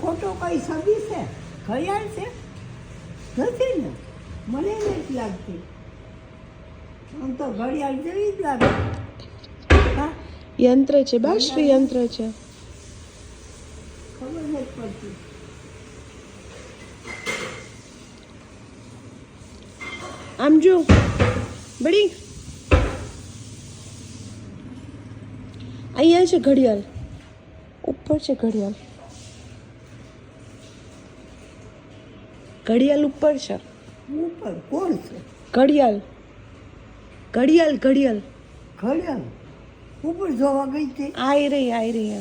ખોટો કઈ સદી છે ખયાલ છે નથી ને મને નથી લાગતી આમ તો ઘડિયાળ જેવી જ લાગે હા યંત્ર છે બા શ્રી યંત્ર છે ખબર નથી પડતી આમ જો બડી અહીંયા છે ઘડિયાળ ઉપર છે ઘડિયાળ ઘડિયાળ ઉપર છે ઉપર કોણ છે ઘડિયાળ ઘડિયાળ ઘડિયાળ ઘડિયાળ ઉપર જોવા ગઈ હતી આઈ રહી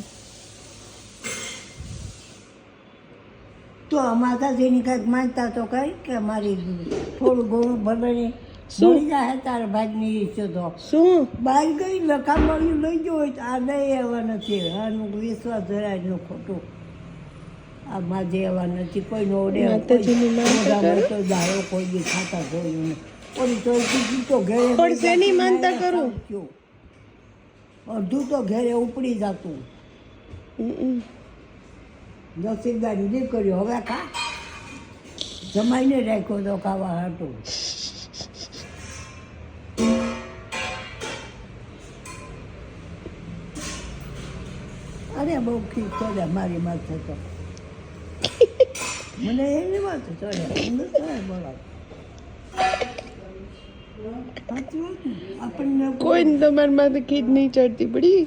તો આ માતાજીની કંઈક માનતા તો કઈ કે મારી થોડું ઘણું ભરવાની શું? મળી જાય તારા ભાગની ઈચ્છો તો શું બહાર ગઈ લખામણ્યું લઈ ગયો હોય તો આ નહીં એવા નથી આનું વિશ્વાસ જરાય નું ખોટું આ માજે એવા નથી કોઈનો ઓડે માતાજીની માનતા કરો. તો દાડો કોઈ બી ખાતા જોયું નહીં ઓલી તો બીજું તો ઘરે પણ શેની માનતા કરું? અડધું તો ઘરે ઉપડી જતું નસીબદારી દીકરીઓ હવે ખા જમાઈને રાખ્યો તો ખાવા હતું અરે બહુ ખીચ ચડે મારી માથે તો મને એની માથે ચડે બોલાવ સાચી વાત ને આપણને કોઈ તમારી માથે ખીજ નહીં ચડતી બડી